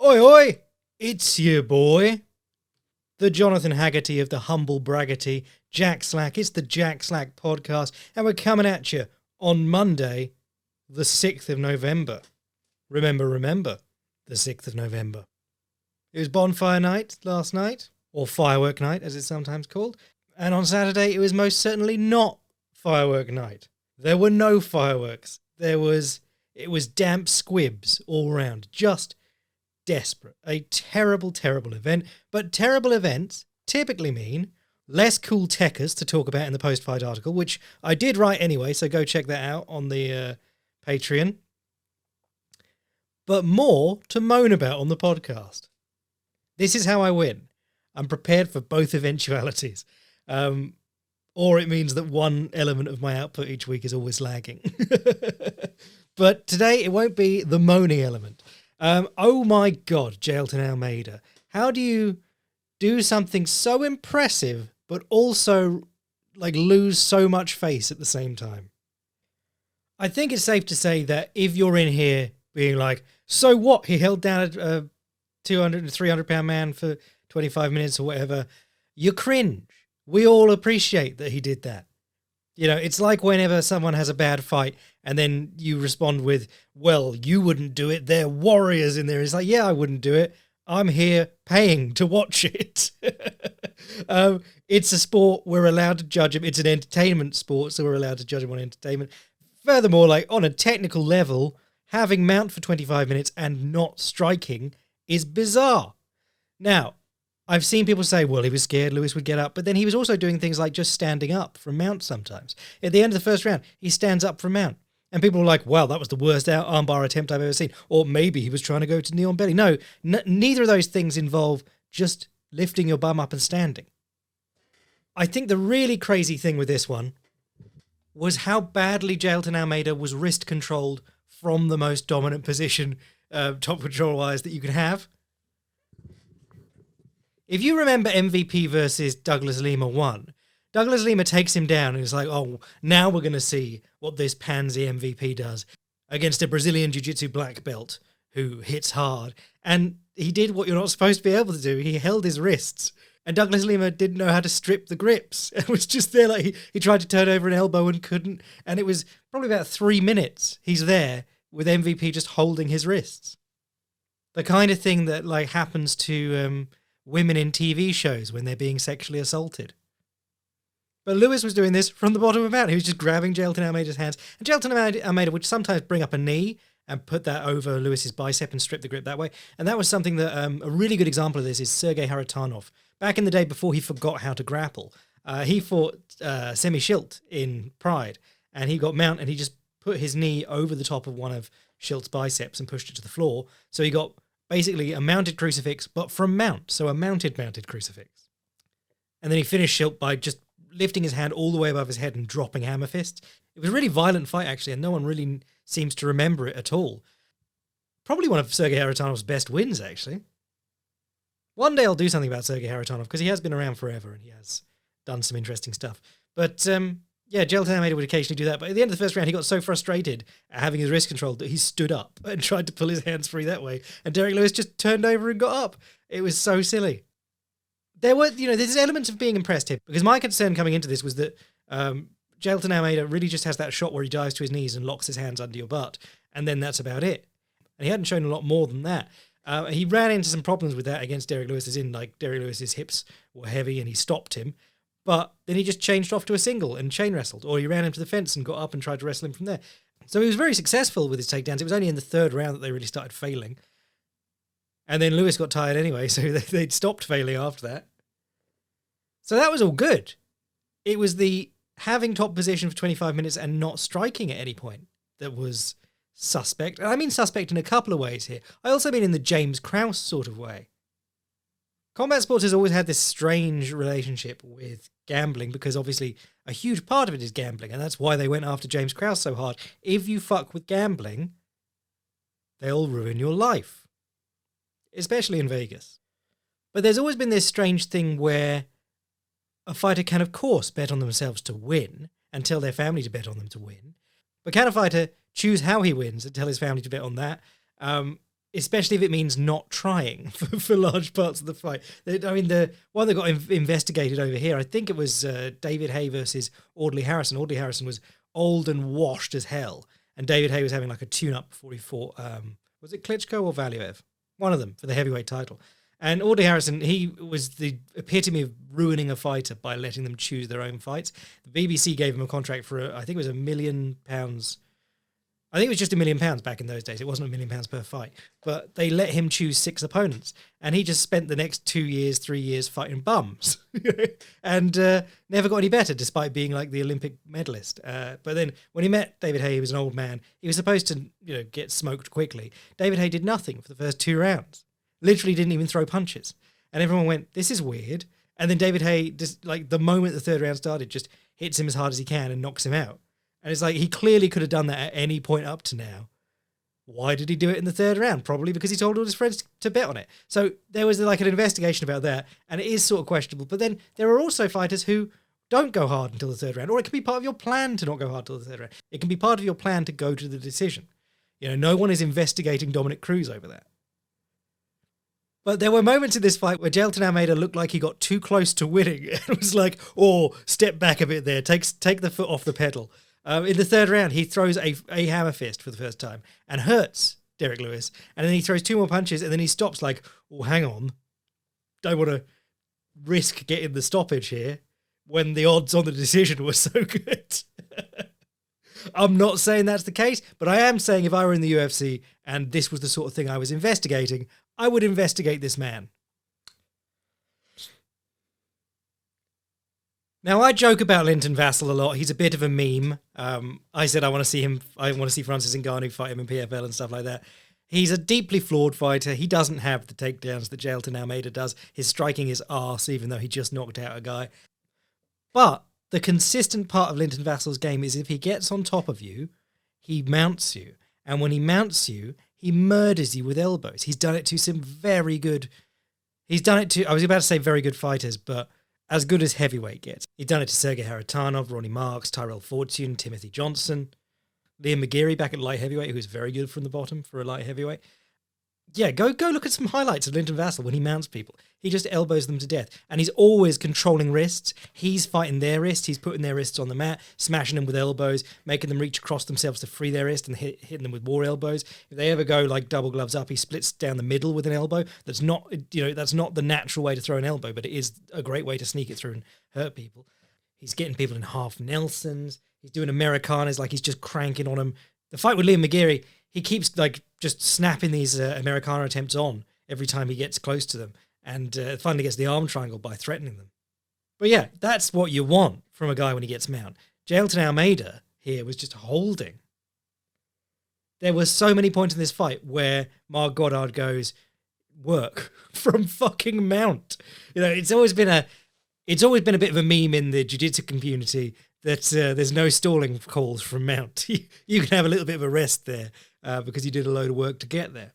Oi, oi! It's your boy, the Jonathan Haggerty of the Humble Braggerty, Jack Slack. It's the Jack Slack podcast, and we're coming at you on Monday, the 6th of November. Remember, the 6th of November. It was bonfire night last night, or firework night, as it's sometimes called. And on Saturday, it was most certainly not firework night. There were no fireworks. It was damp squibs all around. Just desperate. A terrible, terrible event. But terrible events typically mean less cool techers to talk about in the post-fight article, which I did write anyway, so go check that out on the Patreon. But more to moan about on the podcast. This is how I win. I'm prepared for both eventualities. Or it means that one element of my output each week is always lagging. But today it won't be the moaning element. Oh my God, Jailton Almeida. How do you do something so impressive, but also lose so much face at the same time? I think it's safe to say that if you're in here being like, so what? He held down a 200 and 300 pound man for 25 minutes or whatever. You cringe. We all appreciate that he did that. You know, it's like whenever someone has a bad fight and then you respond with, well, you wouldn't do it. They're warriors in there. It's like, yeah, I wouldn't do it. I'm here paying to watch it. It's a sport. We're allowed to judge him. It's an entertainment sport, so we're allowed to judge him on entertainment. Furthermore, on a technical level, having mount for 25 minutes and not striking is bizarre. Now, I've seen people say, well, he was scared Lewis would get up, but then he was also doing things like just standing up from mount sometimes. At the end of the first round, he stands up from mount. And people were like, wow, that was the worst armbar attempt I've ever seen. Or maybe he was trying to go to knee on belly. No, neither of those things involve just lifting your bum up and standing. I think the really crazy thing with this one was how badly Jailton Almeida was wrist controlled from the most dominant position, top control-wise, that you could have. If you remember MVP versus Douglas Lima 1, Douglas Lima takes him down and is like, oh, now we're going to see what this pansy MVP does against a Brazilian Jiu-Jitsu black belt who hits hard. And he did what you're not supposed to be able to do. He held his wrists. And Douglas Lima didn't know how to strip the grips. It was just there, he tried to turn over an elbow and couldn't. And it was probably about 3 minutes he's there with MVP just holding his wrists. The kind of thing that happens to women in TV shows when they're being sexually assaulted. But Lewis was doing this from the bottom of the mountain. He was just grabbing Jailton Almeida's hands. And Jailton Almeida would sometimes bring up a knee and put that over Lewis's bicep and strip the grip that way. And that was something that, a really good example of this is Sergei Haratonov. Back in the day before he forgot how to grapple, he fought Semi Schilt in Pride. And he got mount and he just put his knee over the top of one of Schilt's biceps and pushed it to the floor. So he got basically a mounted crucifix, but from mount. So a mounted crucifix. And then he finished Schilt by just lifting his hand all the way above his head and dropping hammer fists. It was a really violent fight, actually, and no one really seems to remember it at all. Probably one of Sergei Haratonov's best wins, actually. One day I'll do something about Sergei Haratonov, because he has been around forever and he has done some interesting stuff. But, yeah, Jailton Almeida would occasionally do that. But at the end of the first round, he got so frustrated at having his wrist controlled that he stood up and tried to pull his hands free that way. And Derek Lewis just turned over and got up. It was so silly. There were, there's elements of being impressed here, because my concern coming into this was that Jailton Almeida really just has that shot where he dives to his knees and locks his hands under your butt, and then that's about it. And he hadn't shown a lot more than that. He ran into some problems with that against Derek Lewis, as in, Derek Lewis's hips were heavy and he stopped him, but then he just changed off to a single and chain wrestled, or he ran him to the fence and got up and tried to wrestle him from there. So he was very successful with his takedowns. It was only in the third round that they really started failing. And then Lewis got tired anyway, so they'd stopped failing after that. So that was all good. It was the having top position for 25 minutes and not striking at any point that was suspect. And I mean suspect in a couple of ways here. I also mean in the James Krause sort of way. Combat sports has always had this strange relationship with gambling, because obviously a huge part of it is gambling, and that's why they went after James Krause so hard. If you fuck with gambling, they'll ruin your life. Especially in Vegas. But there's always been this strange thing where a fighter can, of course, bet on themselves to win and tell their family to bet on them to win. But can a fighter choose how he wins and tell his family to bet on that? especially if it means not trying for large parts of the fight. I mean, the one that got investigated over here, I think it was David Haye versus Audley Harrison. Audley Harrison was old and washed as hell, and David Haye was having like a tune-up before he fought, was it Klitschko or Valiev? One of them for the heavyweight title. And Audley Harrison, he was the epitome of ruining a fighter by letting them choose their own fights. The BBC gave him a contract for, I think it was £1 million. I think it was just £1 million back in those days. It wasn't £1 million per fight. But they let him choose 6 opponents. And he just spent the next 2 years, 3 years fighting bums. And never got any better, despite being like the Olympic medalist. But then when he met David Haye, he was an old man. He was supposed to, get smoked quickly. David Haye did nothing for the first 2 rounds. Literally didn't even throw punches. And everyone went, this is weird. And then David Haye, just like the moment the 3rd round started, just hits him as hard as he can and knocks him out. And it's like, he clearly could have done that at any point up to now. Why did he do it in the 3rd round? Probably because he told all his friends to bet on it. So there was like an investigation about that, and it is sort of questionable. But then there are also fighters who don't go hard until the 3rd round, or it can be part of your plan to not go hard until the 3rd round. It can be part of your plan to go to the decision. No one is investigating Dominic Cruz over that. But there were moments in this fight where Jailton Almeida looked like he got too close to winning. It was like, step back a bit there, take the foot off the pedal. In the 3rd round, he throws a hammer fist for the first time and hurts Derek Lewis. And then he throws 2 more punches, and then he stops like, hang on. Don't want to risk getting the stoppage here when the odds on the decision were so good. I'm not saying that's the case, but I am saying if I were in the UFC and this was the sort of thing I was investigating, I would investigate this man. Now, I joke about Linton Vassell a lot. He's a bit of a meme. I said I want to see Francis Ngannou fight him in PFL and stuff like that. He's a deeply flawed fighter. He doesn't have the takedowns that Jailton Almeida does. His striking is arse, even though he just knocked out a guy. But the consistent part of Linton Vassell's game is if he gets on top of you, he mounts you. And when he mounts you, he murders you with elbows. He's done it to some very good... I was about to say very good fighters, but as good as heavyweight gets. He's done it to Sergey Haritonov, Ronnie Marks, Tyrell Fortune, Timothy Johnson, Liam McGeary back at light heavyweight, who's very good from the bottom for a light heavyweight. Yeah, go look at some highlights of Linton Vassell when he mounts people. He just elbows them to death. And he's always controlling wrists. He's fighting their wrists. He's putting their wrists on the mat, smashing them with elbows, making them reach across themselves to free their wrist and hitting them with more elbows. If they ever go like double gloves up, he splits down the middle with an elbow. That's not the natural way to throw an elbow, but it is a great way to sneak it through and hurt people. He's getting people in half Nelsons. He's doing Americanas like he's just cranking on them. The fight with Liam McGeary, he keeps like just snapping these Americana attempts on every time he gets close to them, and finally gets the arm triangle by threatening them. But yeah, that's what you want from a guy when he gets mount. Jailton Almeida here was just holding. There were so many points in this fight where Mark Goddard goes, work from fucking mount. It's always been a bit of a meme in the jiu-jitsu community that there's no stalling calls from mount. You can have a little bit of a rest there because you did a load of work to get there.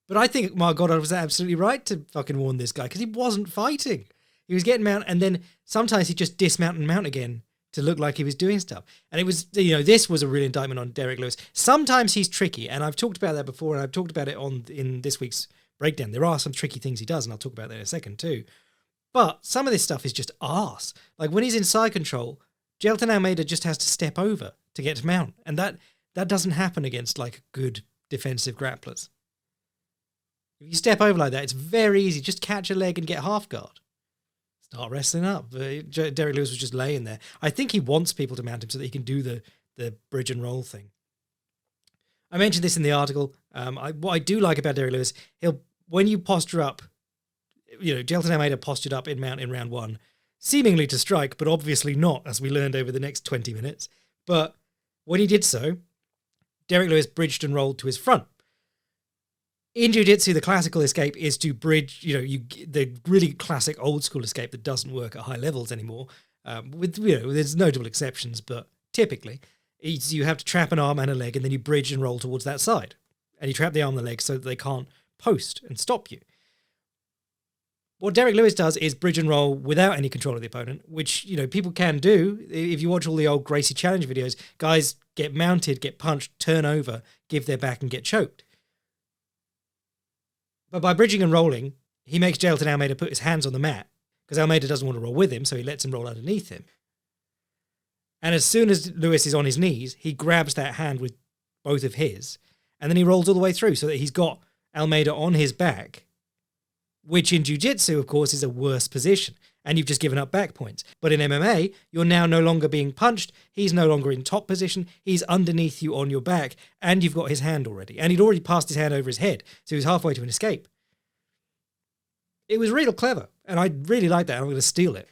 But I think Mark Goddard was absolutely right to fucking warn this guy because he wasn't fighting. He was getting mount, and then sometimes he'd just dismount and mount again to look like he was doing stuff. And it was, this was a real indictment on Derek Lewis. Sometimes he's tricky, and I've talked about that before, and I've talked about it in this week's breakdown. There are some tricky things he does, and I'll talk about that in a second too. But some of this stuff is just arse. Like when he's in side control, Jailton Almeida just has to step over to get to mount. And that doesn't happen against like good defensive grapplers. If you step over like that, it's very easy. Just catch a leg and get half guard. Start wrestling up. Derek Lewis was just laying there. I think he wants people to mount him so that he can do the bridge and roll thing. I mentioned this in the article. What I do like about Derek Lewis, when you posture up, Jailton Almeida postured up in mount in round 1, seemingly to strike, but obviously not, as we learned over the next 20 minutes. But when he did so, Derek Lewis bridged and rolled to his front. In jiu-jitsu, the classical escape is to bridge, the really classic old school escape that doesn't work at high levels anymore. There's notable exceptions, but typically you have to trap an arm and a leg, and then you bridge and roll towards that side. And you trap the arm and the leg so that they can't post and stop you. What Derek Lewis does is bridge and roll without any control of the opponent, which, people can do. If you watch all the old Gracie Challenge videos, guys get mounted, get punched, turn over, give their back and get choked. But by bridging and rolling, he makes Jailton Almeida put his hands on the mat because Almeida doesn't want to roll with him, so he lets him roll underneath him. And as soon as Lewis is on his knees, he grabs that hand with both of his, and then he rolls all the way through so that he's got Almeida on his back, which in jiu-jitsu, of course, is a worse position, and you've just given up back points. But in MMA, you're now no longer being punched, he's no longer in top position, he's underneath you on your back, and you've got his hand already. And he'd already passed his hand over his head, so he was halfway to an escape. It was real clever, and I really like that. I'm going to steal it.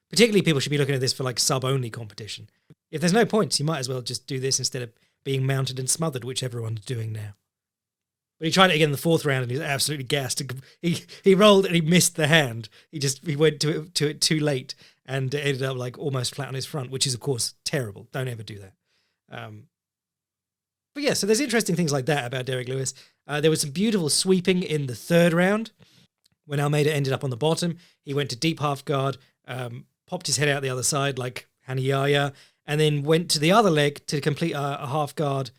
Particularly, people should be looking at this for like sub-only competition. If there's no points, you might as well just do this instead of being mounted and smothered, which everyone's doing now. But he tried it again in the fourth round, and he was absolutely gassed. He rolled and he missed the hand. He went to it too late, and it ended up like almost flat on his front, which is of course terrible. Don't ever do that. But yeah, so there's interesting things like that about Derek Lewis. There was some beautiful sweeping in the third round when Almeida ended up on the bottom. He went to deep half guard, popped his head out the other side like Hanayaya, and then went to the other leg to complete a half guard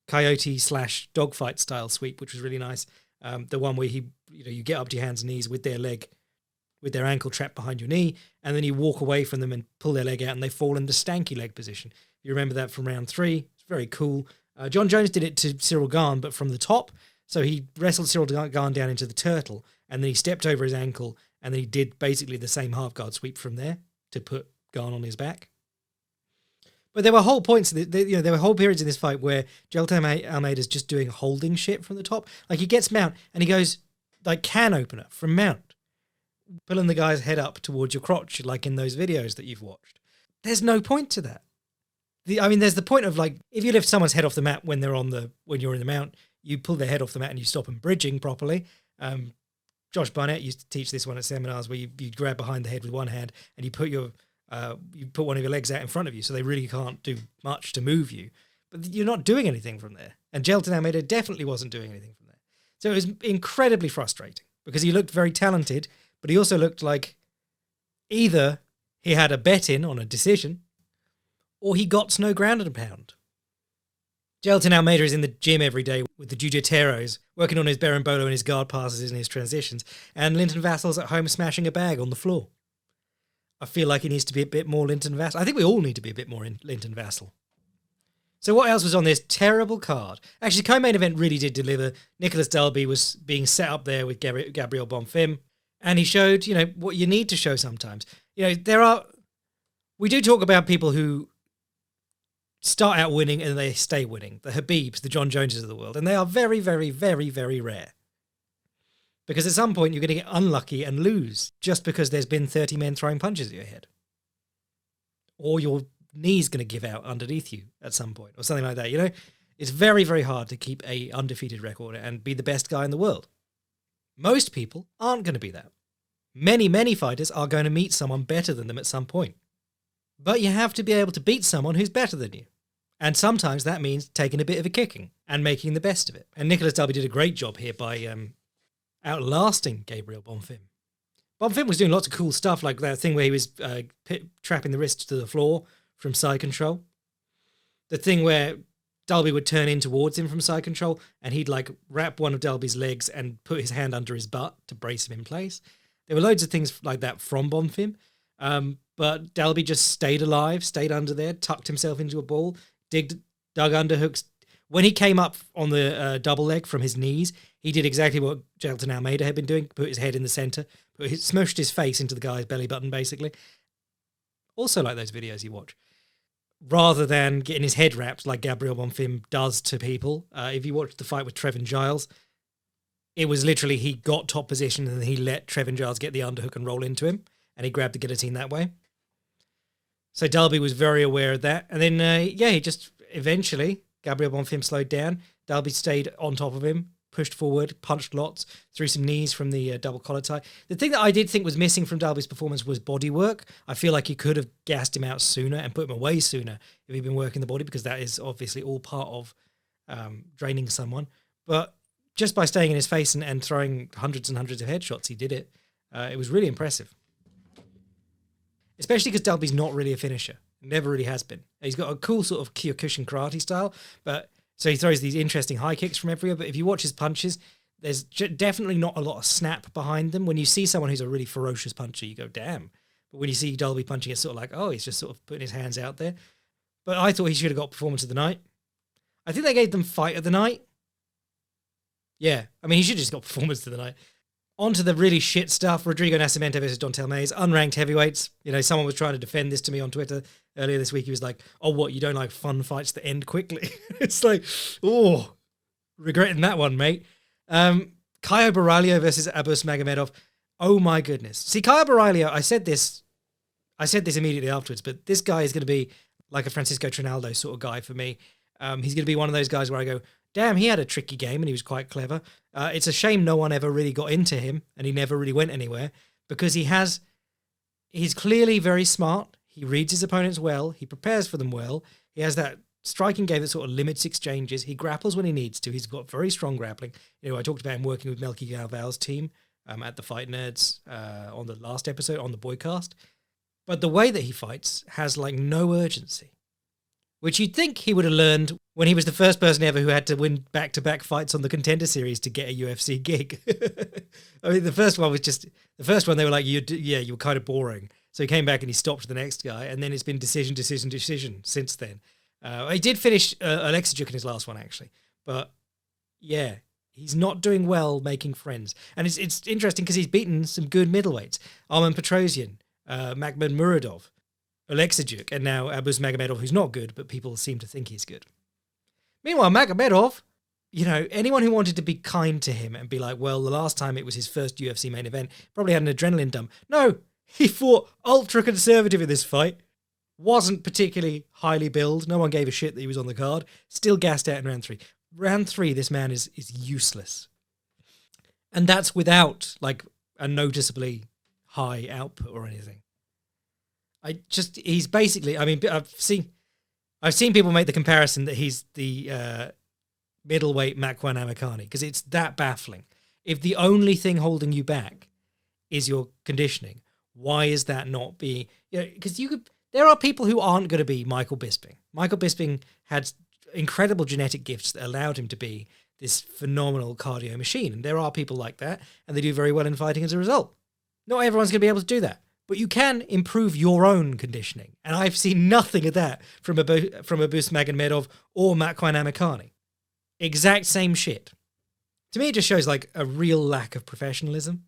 coyote / dogfight style sweep, which was really nice. The one where you get up to your hands and knees with their ankle trapped behind your knee, and then you walk away from them and pull their leg out, and they fall in the stanky leg position. You remember that from round 3. It's very cool. John Jones did it to Cyril Gahn, but from the top. So he wrestled Cyril Gahn down into the turtle, and then he stepped over his ankle, and then he did basically the same half guard sweep from there to put Gahn on his back. But there were whole points, there were whole periods in this fight where Jailton Almeida's just doing holding shit from the top. Like he gets mount and he goes like can opener from mount, pulling the guy's head up towards your crotch, like in those videos that you've watched. There's no point to that. There's the point of like, if you lift someone's head off the mat when you're in the mount, you pull their head off the mat and you stop them bridging properly. Josh Barnett used to teach this one at seminars where you grab behind the head with one hand and you put one of your legs out in front of you so they really can't do much to move you. But you're not doing anything from there. And Jailton Almeida definitely wasn't doing anything from there. So it was incredibly frustrating because he looked very talented, but he also looked like either he had a bet in on a decision or he got no ground and pound. Jailton Almeida is in the gym every day with the Jiu-Jiteros, working on his berimbolo and his guard passes and his transitions, and Linton Vassal's at home smashing a bag on the floor. I feel like he needs to be a bit more Linton Vassal. I think we all need to be a bit more Linton Vassal. So what else was on this terrible card? Actually, the co-main event really did deliver. Nicholas Dalby was being set up there with Gabriel Bonfim, and he showed, what you need to show sometimes. We do talk about people who start out winning and they stay winning. The Habibs, the John Joneses of the world. And they are very, very, very, very rare. Because at some point you're going to get unlucky and lose just because there's been 30 men throwing punches at your head. Or your knee's going to give out underneath you at some point or something like that. It's very, very hard to keep a undefeated record and be the best guy in the world. Most people aren't going to be that. Many, many fighters are going to meet someone better than them at some point. But you have to be able to beat someone who's better than you. And sometimes that means taking a bit of a kicking and making the best of it. And Nicholas Dalby did a great job here by outlasting Gabriel Bonfim. Bonfim was doing lots of cool stuff, like that thing where he was trapping the wrist to the floor from side control. The thing where Dalby would turn in towards him from side control and he'd like wrap one of Dalby's legs and put his hand under his butt to brace him in place. There were loads of things like that from Bonfim. But Dalby just stayed alive, stayed under there, tucked himself into a ball, dug underhooks. When he came up on the double leg from his knees, he did exactly what Jailton Almeida had been doing, put his head in the center, smushed his face into the guy's belly button, basically. Also like those videos you watch. Rather than getting his head wrapped like Gabriel Bonfim does to people. If you watch the fight with Trevin Giles, it was literally he got top position and then he let Trevin Giles get the underhook and roll into him, and he grabbed the guillotine that way. So Dalby was very aware of that. And then, he just eventually, Gabriel Bonfim slowed down. Dalby stayed on top of him, pushed forward, punched lots, threw some knees from the double collar tie. The thing that I did think was missing from Dalby's performance was body work. I feel like he could have gassed him out sooner and put him away sooner if he'd been working the body, because that is obviously all part of draining someone. But just by staying in his face and throwing hundreds and hundreds of headshots, he did it. It was really impressive. Especially because Dalby's not really a finisher. Never really has been. He's got a cool sort of Kyokushin karate style, but so he throws these interesting high kicks from everywhere. But if you watch his punches, There's definitely not a lot of snap behind them. When you see someone who's a really ferocious puncher, you go, damn. But when you see Dolby punching, it's sort of like, oh, he's just sort of putting his hands out there. But I thought he should have got performance of the night. I think they gave them fight of the night. Yeah, I mean, he should have just got performance of the night. On to the really shit stuff. Rodrigo Nascimento versus Dontel Mays, unranked heavyweights. You know, someone was trying to defend this to me on Twitter earlier this week. He was like, oh, what, you don't like fun fights that end quickly? It's like, oh, regretting that one, mate. Caio Borralho versus Abus Magomedov. Oh my goodness. See, Caio Borralho, I said this immediately afterwards, but this guy is going to be like a Francisco Trinaldo sort of guy for me. He's going to be one of those guys where I go, damn, he had a tricky game and he was quite clever. It's a shame no one ever really got into him and he never really went anywhere because he's clearly very smart. He reads his opponents well. He prepares for them well. He has that striking game that sort of limits exchanges. He grapples when he needs to. He's got very strong grappling. You know, I talked about him working with Melky Galval's team at the Fight Nerds on the last episode on the Boycast. But the way that he fights has like no urgency, which you'd think he would have learned when he was the first person ever who had to win back-to-back fights on the Contender Series to get a UFC gig. I mean, the first one they were like, you were kind of boring. So he came back and he stopped the next guy, and then it's been decision since then. He did finish Alexijuk in his last one, actually. But, yeah, he's not doing well making friends. And it's interesting because he's beaten some good middleweights. Arman Petrosyan, Makhmud Muradov, Alexijuk, and now Abus Magomedov, who's not good, but people seem to think he's good. Meanwhile, Magomedov, you know, anyone who wanted to be kind to him and be like, well, the last time it was his first UFC main event, probably had an adrenaline dump. No, he fought ultra-conservative in this fight. Wasn't particularly highly billed. No one gave a shit that he was on the card. Still gassed out in round 3. Round 3, this man is useless. And that's without, like, a noticeably high output or anything. He's basically, I mean, I've seen people make the comparison that he's the middleweight Makwan Amakani, because it's that baffling. If the only thing holding you back is your conditioning, why is that not being, you know, because there are people who aren't going to be Michael Bisping. Michael Bisping had incredible genetic gifts that allowed him to be this phenomenal cardio machine. And there are people like that, and they do very well in fighting as a result. Not everyone's going to be able to do that. But you can improve your own conditioning. And I've seen nothing of that from Abus Magomedov or Makwan Amakani. Exact same shit. To me, it just shows like a real lack of professionalism.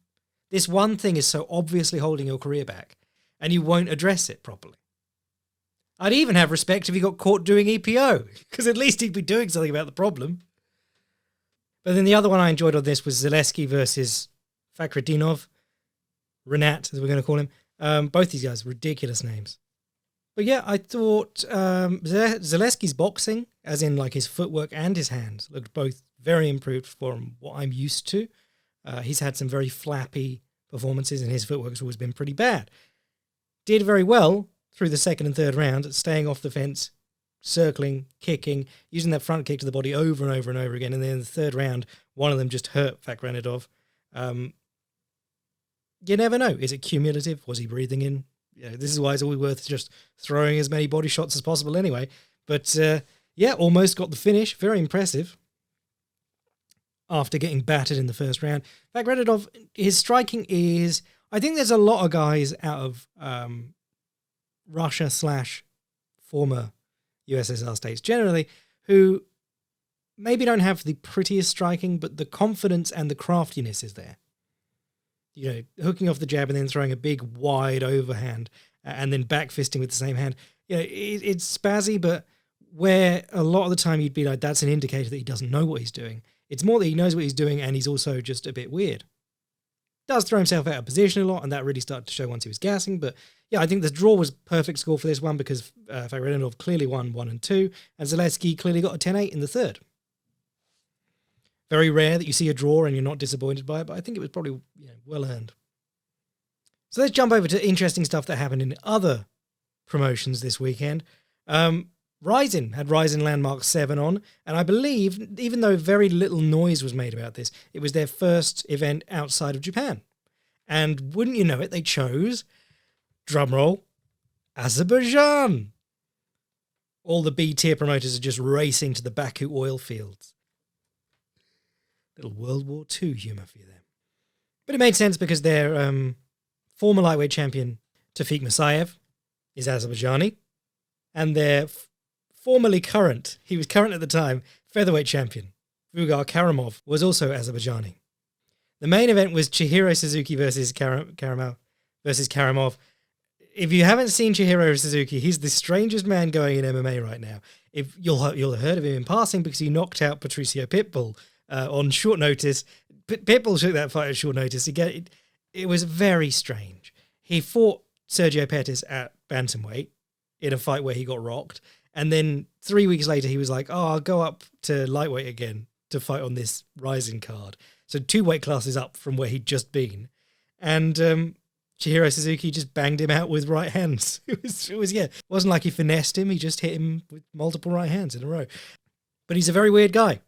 This one thing is so obviously holding your career back, and you won't address it properly. I'd even have respect if he got caught doing EPO, because at least he'd be doing something about the problem. But then the other one I enjoyed on this was Zaleski versus Fakhretdinov. Renat, as we're going to call him. Both these guys, ridiculous names. But yeah, I thought Zaleski's boxing, as in like his footwork and his hands, looked both very improved from what I'm used to. He's had some very flappy performances and his footwork's always been pretty bad. Did very well through the second and third round, staying off the fence, circling, kicking, using that front kick to the body over and over and over again. And then in the third round, one of them just hurt Fakhretdinov. You never know. Is it cumulative? Was he breathing in? You know, this is why it's always worth just throwing as many body shots as possible anyway. But yeah, almost got the finish. Very impressive. After getting battered in the first round. Fakhretdinov, his striking is... I think there's a lot of guys out of Russia / former USSR states generally who maybe don't have the prettiest striking, but the confidence and the craftiness is there. You know, hooking off the jab and then throwing a big wide overhand and then back fisting with the same hand. You know, it's spazzy, but where a lot of the time you'd be like, that's an indicator that he doesn't know what he's doing. It's more that he knows what he's doing and he's also just a bit weird. Does throw himself out of position a lot, and that really started to show once he was gassing. But yeah, I think the draw was perfect score for this one because Fakhretdinov clearly won 1 and 2, and Zaleski clearly got a 10-8 in the third. Very rare that you see a draw and you're not disappointed by it, but I think it was probably well earned. So let's jump over to interesting stuff that happened in other promotions this weekend. Rizin had Rizin Landmark 7 on, and I believe, even though very little noise was made about this, it was their first event outside of Japan. And wouldn't you know it, they chose, drumroll, Azerbaijan. All the B-tier promoters are just racing to the Baku oil fields. Little World War II humour for you there. But it made sense because their former lightweight champion, Tafik Musayev, is Azerbaijani. And their formerly current, he was current at the time, featherweight champion, Vugar Karamov, was also Azerbaijani. The main event was Chihiro Suzuki versus Karamov. If you haven't seen Chihiro Suzuki, he's the strangest man going in MMA right now. If you'll have heard of him in passing because he knocked out Patricio Pitbull on short notice. Pitbull took that fight at short notice. It was very strange. He fought Sergio Pettis at bantamweight in a fight where he got rocked. And then 3 weeks later, he was like, oh, I'll go up to lightweight again to fight on this rising card. So 2 weight classes up from where he'd just been. And Chihiro Suzuki just banged him out with right hands. It wasn't like he finessed him. He just hit him with multiple right hands in a row. But he's a very weird guy.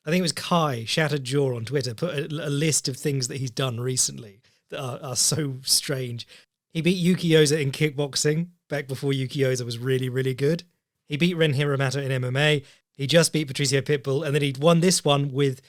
I think it was Kai, Shattered Jaw on Twitter, put a list of things that he's done recently that are so strange. He beat Yuki Oza in kickboxing back before Yuki Oza was really, really good. He beat Ren Hiromata in MMA. He just beat Patricio Pitbull, and then he won this one with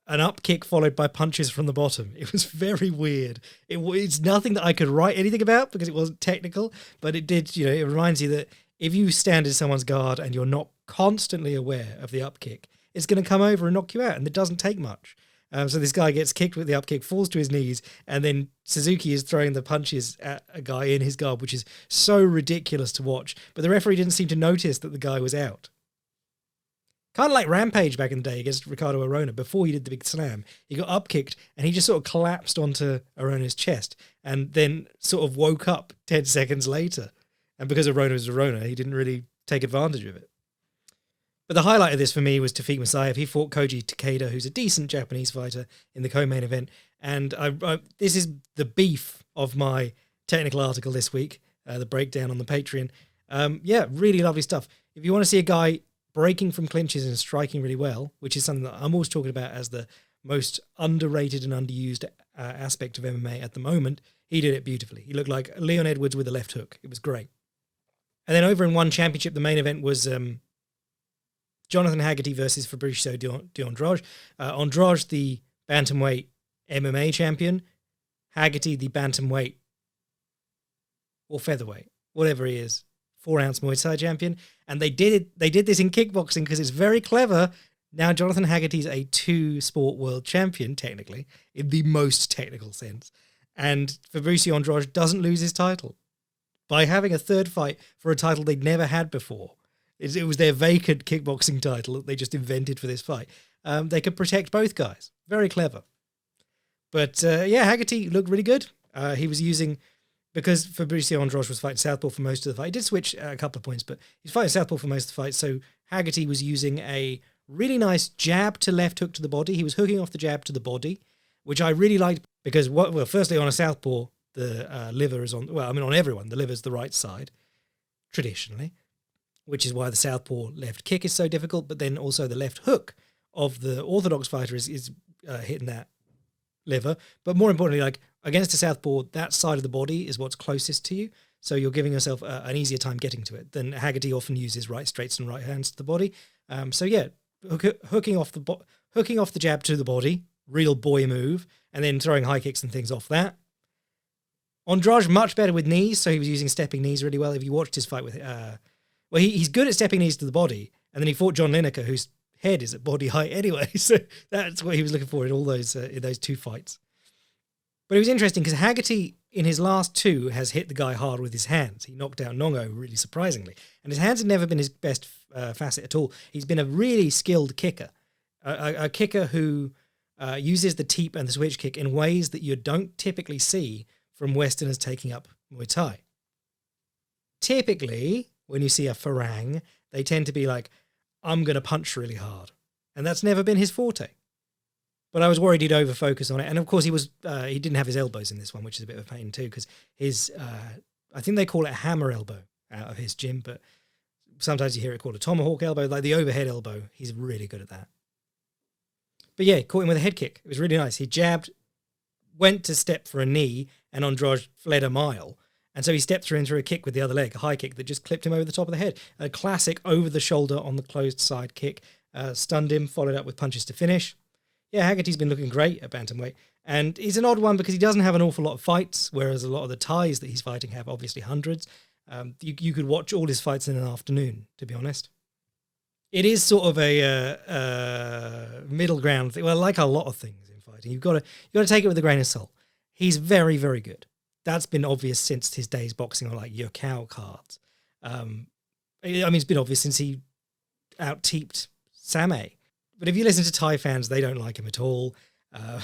an up kick followed by punches from the bottom. It was very weird. It's nothing that I could write anything about because it wasn't technical, but it did, it reminds you that if you stand in someone's guard and you're not constantly aware of the up kick, it's going to come over and knock you out, and it doesn't take much. So this guy gets kicked with the up kick, falls to his knees, and then Suzuki is throwing the punches at a guy in his guard, which is so ridiculous to watch. But the referee didn't seem to notice that the guy was out. Kind of like Rampage back in the day against Ricardo Arona. Before he did the big slam, he got up kicked, and he just sort of collapsed onto Arona's chest, and then sort of woke up 10 seconds later. And because Arona was Arona, he didn't really take advantage of it. But the highlight of this for me was Tafik Musayev. He fought Koji Takeda, who's a decent Japanese fighter, in the co-main event. And this is the beef of my technical article this week, the breakdown on the Patreon. Really lovely stuff. If you want to see a guy breaking from clinches and striking really well, which is something that I'm always talking about as the most underrated and underused aspect of MMA at the moment, he did it beautifully. He looked like Leon Edwards with a left hook. It was great. And then over in One Championship, the main event was Jonathan Haggerty versus Fabricio de Andrade. Andrade, the bantamweight MMA champion. Haggerty, the bantamweight or featherweight, whatever he is, 4-ounce Muay Thai champion. And they did this in kickboxing because it's very clever. Now Jonathan Haggerty's a 2-sport world champion, technically, in the most technical sense. And Fabricio Andrade doesn't lose his title by having a third fight for a title they'd never had before. It was their vacant kickboxing title that they just invented for this fight. They could protect both guys. Very clever. But Haggerty looked really good. He was using, because Fabricio Andrade was fighting southpaw for most of the fight. He did switch a couple of points, but he's fighting southpaw for most of the fight. So Haggerty was using a really nice jab to left hook to the body. He was hooking off the jab to the body, which I really liked because, firstly, on a southpaw, the liver is on everyone, the liver's the right side, traditionally, which is why the southpaw left kick is so difficult, but then also the left hook of the orthodox fighter is hitting that liver. But more importantly, like against a southpaw, that side of the body is what's closest to you, so you're giving yourself an easier time getting to it. Then Haggerty often uses right straights and right hands to the body. Hooking off the jab to the body, real boy move, and then throwing high kicks and things off that. Andrade much better with knees, so he was using stepping knees really well. If you watched his fight with he's good at stepping knees to the body, and then he fought John Lineker, whose head is at body height anyway, so that's what he was looking for in all those in those 2 fights. But it was interesting because Haggerty, in his last 2, has hit the guy hard with his hands. He knocked out Nongo, really surprisingly. And his hands had never been his best facet at all. He's been a really skilled kicker, a kicker who uses the teep and the switch kick in ways that you don't typically see from Westerners taking up Muay Thai. Typically, when you see a Farang, they tend to be like, I'm going to punch really hard. And that's never been his forte. But I was worried he'd over-focus on it. And of course, he didn't have his elbows in this one, which is a bit of a pain too, because his, I think they call it a hammer elbow out of his gym, but sometimes you hear it called a tomahawk elbow, like the overhead elbow. He's really good at that. But yeah, caught him with a head kick. It was really nice. He jabbed, went to step for a knee, and Andrade fled a mile. And so he stepped through and threw a kick with the other leg, a high kick that just clipped him over the top of the head. A classic over the shoulder on the closed side kick. Stunned him, followed up with punches to finish. Yeah, Haggerty's been looking great at bantamweight. And he's an odd one because he doesn't have an awful lot of fights, whereas a lot of the Thais that he's fighting have obviously hundreds. You could watch all his fights in an afternoon, to be honest. It is sort of a middle ground thing. Well, like a lot of things in fighting, you've got to take it with a grain of salt. He's very, very good. That's been obvious since his days boxing on like Yokao cards. I mean, it's been obvious since he out-teeped Samay. But if you listen to Thai fans, they don't like him at all,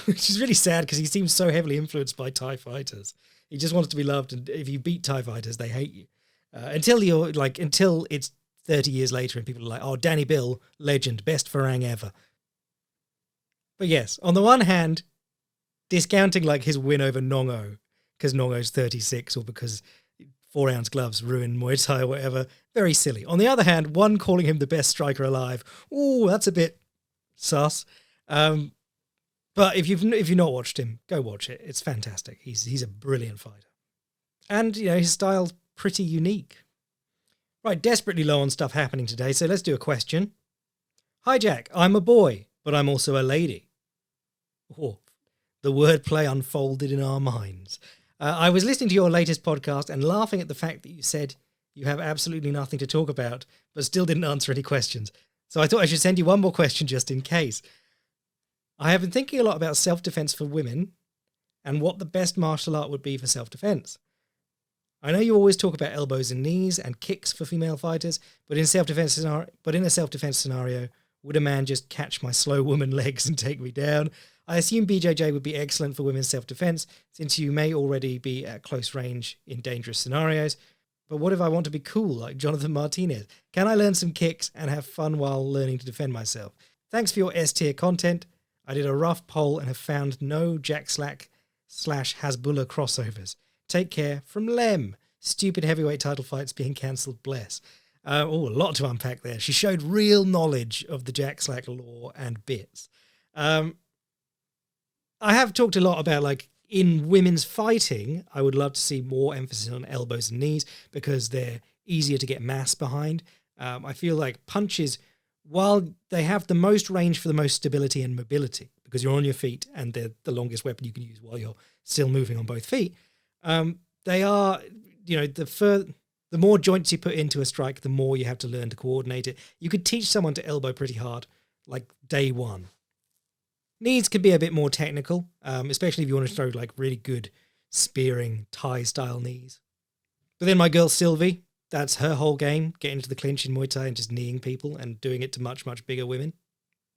which is really sad because he seems so heavily influenced by Thai fighters. He just wants to be loved, and if you beat Thai fighters, they hate you. Until it's 30 years later and people are like, oh, Danny Bill, legend, best Farang ever. But yes, on the one hand, discounting like his win over Nongo, because Nongo's 36 or because 4-ounce gloves ruin Muay Thai or whatever, very silly. On the other hand, one calling him the best striker alive, ooh, that's a bit sus. But if you've not watched him, go watch it. It's fantastic. He's a brilliant fighter. And, his style's pretty unique. Right, desperately low on stuff happening today, so let's do a question. Hi, Jack. I'm a boy, but I'm also a lady. Oh, the wordplay unfolded in our minds. I was listening to your latest podcast and laughing at the fact that you said you have absolutely nothing to talk about, but still didn't answer any questions. So I thought I should send you one more question just in case. I have been thinking a lot about self-defense for women and what the best martial art would be for self-defense. I know you always talk about elbows and knees and kicks for female fighters, but in a self-defense scenario, would a man just catch my slow woman legs and take me down? I assume BJJ would be excellent for women's self-defense, since you may already be at close range in dangerous scenarios. But what if I want to be cool like Jonathan Martinez? Can I learn some kicks and have fun while learning to defend myself? Thanks for your S-tier content. I did a rough poll and have found no Jack Slack / Hasbullah crossovers. Take care from Lem. Stupid heavyweight title fights being cancelled, bless. A lot to unpack there. She showed real knowledge of the Jack Slack law and bits. I have talked a lot about, like, in women's fighting, I would love to see more emphasis on elbows and knees because they're easier to get mass behind. I feel like punches, while they have the most range for the most stability and mobility, because you're on your feet and they're the longest weapon you can use while you're still moving on both feet, they are, the more joints you put into a strike, the more you have to learn to coordinate it. You could teach someone to elbow pretty hard, like day one. Knees could be a bit more technical, especially if you want to throw like really good spearing Thai style knees. But then my girl Sylvie, that's her whole game, getting into the clinch in Muay Thai and just kneeing people and doing it to much, much bigger women.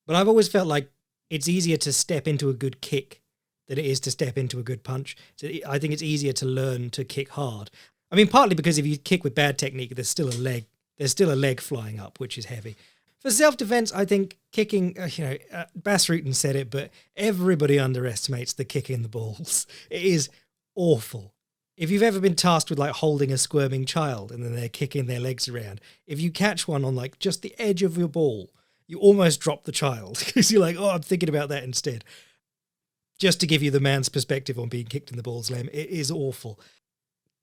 But I've always felt like it's easier to step into a good kick than it is to step into a good punch. So I think it's easier to learn to kick hard. I mean, partly because if you kick with bad technique, there's still a leg flying up, which is heavy. For self-defense, I think kicking, Bas Rutten said it, but everybody underestimates the kick in the balls. It is awful. If you've ever been tasked with like holding a squirming child and then they're kicking their legs around, if you catch one on like just the edge of your ball, you almost drop the child because you're like, oh, I'm thinking about that instead. Just to give you the man's perspective on being kicked in the balls, Lem, it is awful.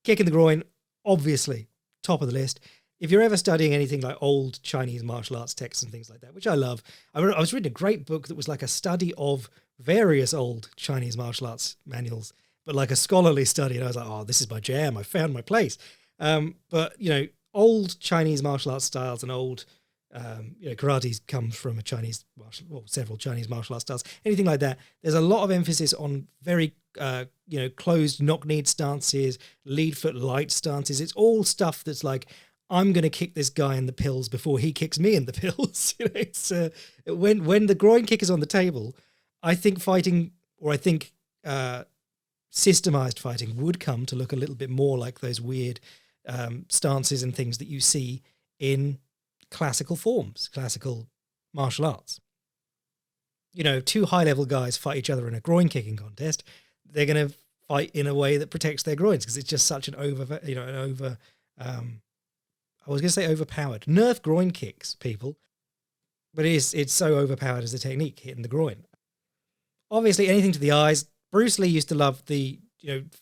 Kick in the groin, obviously, top of the list. If you're ever studying anything like old Chinese martial arts texts and things like that, which I love, I was reading a great book that was like a study of various old Chinese martial arts manuals, but like a scholarly study. And I was like, oh, this is my jam. I found my place. But, old Chinese martial arts styles and old, karate comes from several Chinese martial arts styles, anything like that. There's a lot of emphasis on very, closed knock-kneed stances, lead foot light stances. It's all stuff that's like, I'm going to kick this guy in the pills before he kicks me in the pills. It's when the groin kick is on the table, I think systemized fighting would come to look a little bit more like those weird stances and things that you see in classical forms, classical martial arts. Two high-level guys fight each other in a groin kicking contest. They're going to fight in a way that protects their groins because it's just such I was going to say overpowered. Nerf groin kicks, people. But it's so overpowered as a technique, hitting the groin. Obviously, anything to the eyes. Bruce Lee used to love the,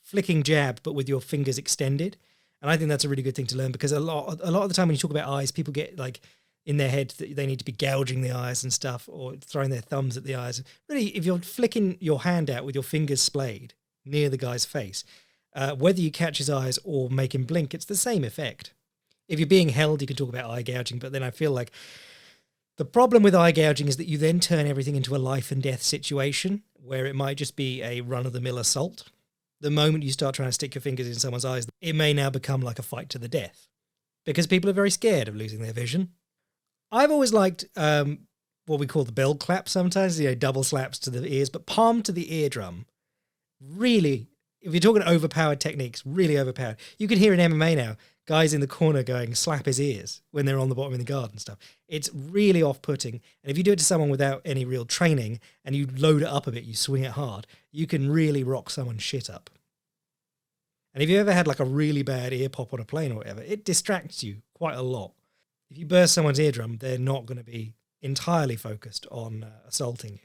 flicking jab, but with your fingers extended. And I think that's a really good thing to learn because a lot of the time when you talk about eyes, people get like, in their head that they need to be gouging the eyes and stuff, or throwing their thumbs at the eyes. Really, if you're flicking your hand out with your fingers splayed near the guy's face, whether you catch his eyes or make him blink, it's the same effect. If you're being held, you can talk about eye gouging, but then I feel like the problem with eye gouging is that you then turn everything into a life and death situation where it might just be a run-of-the-mill assault. The moment you start trying to stick your fingers in someone's eyes, it may now become like a fight to the death because people are very scared of losing their vision. I've always liked what we call the bell clap sometimes, double slaps to the ears, but palm to the eardrum. Really, if you're talking overpowered techniques, really overpowered. You can hear in MMA now, guys in the corner going, slap his ears when they're on the bottom of the guard and stuff. It's really off-putting. And if you do it to someone without any real training and you load it up a bit, you swing it hard, you can really rock someone's shit up. And if you ever had like a really bad ear pop on a plane or whatever, it distracts you quite a lot. If you burst someone's eardrum, they're not going to be entirely focused on assaulting you.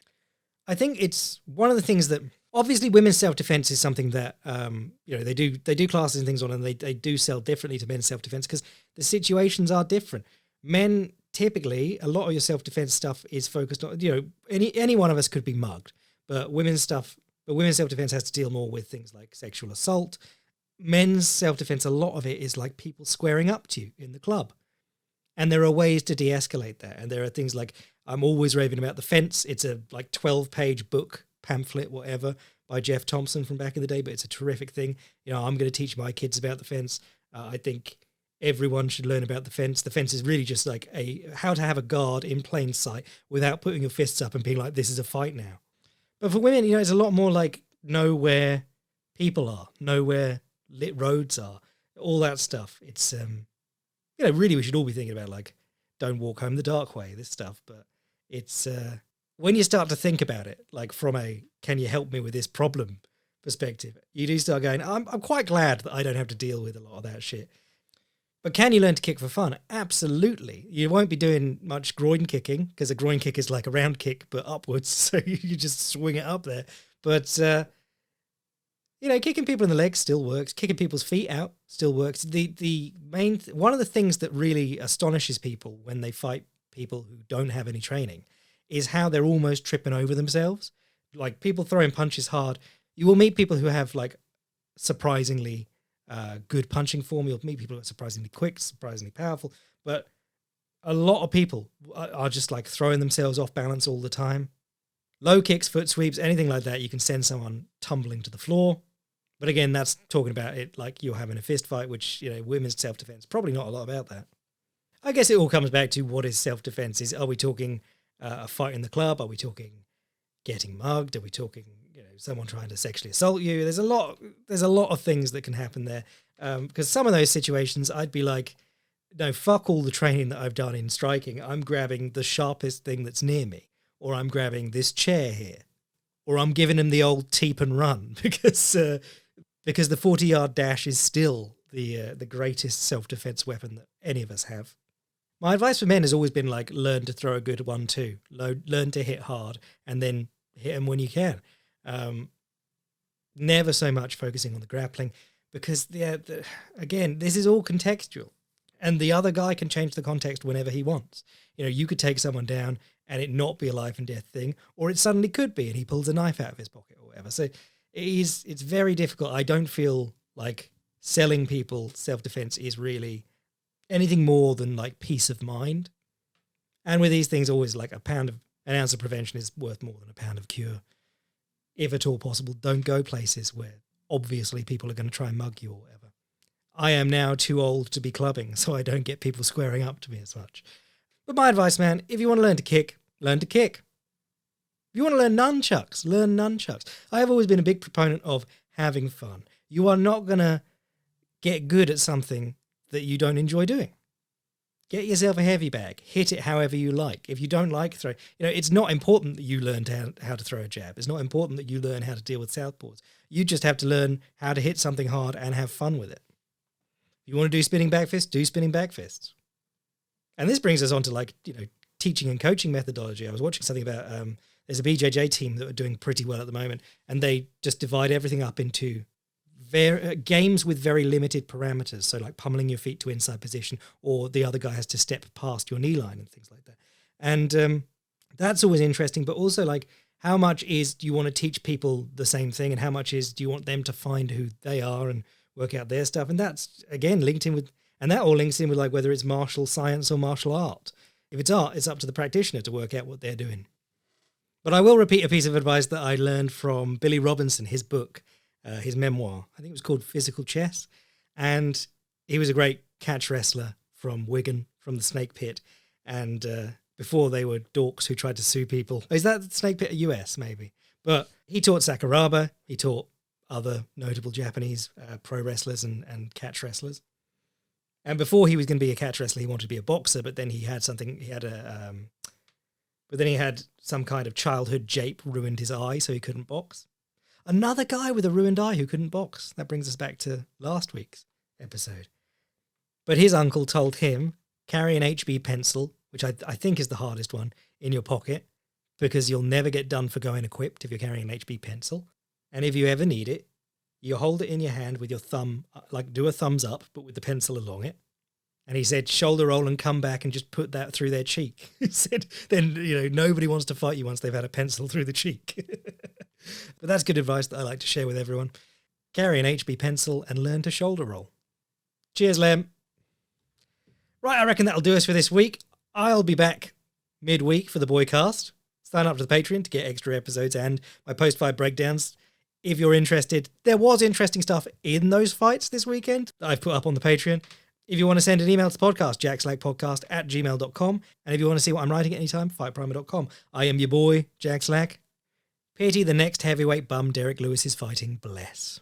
I think it's one of the things that, obviously women's self-defense is something that, they do classes and things on, and they do sell differently to men's self-defense because the situations are different. Men, typically, a lot of your self-defense stuff is focused on, any one of us could be mugged, but women's self-defense has to deal more with things like sexual assault. Men's self-defense, a lot of it is like people squaring up to you in the club. And there are ways to de-escalate that. And there are things like, I'm always raving about The Fence. It's a 12-page book, pamphlet, whatever, by Jeff Thompson from back in the day, but it's a terrific thing. I'm going to teach my kids about The Fence. I think everyone should learn about The Fence. The Fence is really just like how to have a guard in plain sight without putting your fists up and being like, this is a fight now. But for women, it's a lot more like know where people are, know where lit roads are, all that stuff. It's, really we should all be thinking about like, don't walk home the dark way, this stuff. But it's, when you start to think about it, like from a, can you help me with this problem perspective, you do start going, I'm quite glad that I don't have to deal with a lot of that shit. But can you learn to kick for fun? Absolutely. You won't be doing much groin kicking because a groin kick is like a round kick, but upwards. So you just swing it up there. But, kicking people in the legs still works. Kicking people's feet out still works. The main, one of the things that really astonishes people when they fight people who don't have any training is how they're almost tripping over themselves. Like people throwing punches hard. You will meet people who have like surprisingly good punching form. You'll meet people who are surprisingly quick, surprisingly powerful. But a lot of people are just like throwing themselves off balance all the time. Low kicks, foot sweeps, anything like that, you can send someone tumbling to the floor. But again, that's talking about it like you're having a fist fight, which, women's self-defense, probably not a lot about that. I guess it all comes back to what is self-defense. Are we talking a fight in the club? Are we talking getting mugged? Are we talking, someone trying to sexually assault you? There's a lot of things that can happen there. Because some of those situations, I'd be like, no, fuck all the training that I've done in striking. I'm grabbing the sharpest thing that's near me, or I'm grabbing this chair here, or I'm giving him the old teep and run because the 40-yard dash is still the greatest self-defense weapon that any of us have. My advice for men has always been like, learn to throw a good 1-2, learn to hit hard, and then hit them when you can. Never so much focusing on the grappling because, again, this is all contextual. And the other guy can change the context whenever he wants. You could take someone down and it not be a life and death thing, or it suddenly could be and he pulls a knife out of his pocket or whatever. So it's very difficult. I don't feel like selling people self-defense is really anything more than like peace of mind. And with these things, always like an ounce of prevention is worth more than a pound of cure. If at all possible, don't go places where obviously people are going to try and mug you or whatever. I am now too old to be clubbing, so I don't get people squaring up to me as much. But my advice, man, if you want to learn to kick, learn to kick. If you want to learn nunchucks, learn nunchucks. I have always been a big proponent of having fun. You are not going to get good at something that you don't enjoy doing. Get yourself a heavy bag. Hit it however you like. If you don't like throwing, it's not important that you learn how to throw a jab. It's not important that you learn how to deal with southpaws. You just have to learn how to hit something hard and have fun with it. If you want to do spinning back fists, do spinning back fists. And this brings us on to teaching and coaching methodology. I was watching something about, there's a BJJ team that are doing pretty well at the moment, and they just divide everything up into games with very limited parameters. So like pummeling your feet to inside position, or the other guy has to step past your knee line and things like that. And that's always interesting. But also like how much do you want to teach people the same thing, and how much do you want them to find who they are and work out their stuff? And that's again linked in with, and that all links in with like whether it's martial science or martial art. If it's art, it's up to the practitioner to work out what they're doing. But I will repeat a piece of advice that I learned from Billy Robinson, his book, his memoir. I think it was called Physical Chess. And he was a great catch wrestler from Wigan, from the Snake Pit. And before they were dorks who tried to sue people. Is that the Snake Pit US, maybe? But he taught Sakuraba. He taught other notable Japanese pro wrestlers and catch wrestlers. And before he was going to be a catch wrestler, he wanted to be a boxer, but then he had some kind of childhood jape ruined his eye, so he couldn't box. Another guy with a ruined eye who couldn't box. That brings us back to last week's episode. But his uncle told him, carry an HB pencil, which I think is the hardest one, in your pocket, because you'll never get done for going equipped if you're carrying an HB pencil. And if you ever need it, you hold it in your hand with your thumb, like do a thumbs up, but with the pencil along it. And he said, shoulder roll and come back and just put that through their cheek. He said, then, nobody wants to fight you once they've had a pencil through the cheek. But that's good advice that I like to share with everyone. Carry an HB pencil and learn to shoulder roll. Cheers, Lem. Right, I reckon that'll do us for this week. I'll be back midweek for the Boycast. Sign up to the Patreon to get extra episodes and my post-fight breakdowns. If you're interested, there was interesting stuff in those fights this weekend that I've put up on the Patreon. If you want to send an email to the podcast, jackslackpodcast@gmail.com. And if you want to see what I'm writing at any time, fightprimer.com. I am your boy, Jack Slack. Pity the next heavyweight bum Derek Lewis is fighting. Bless.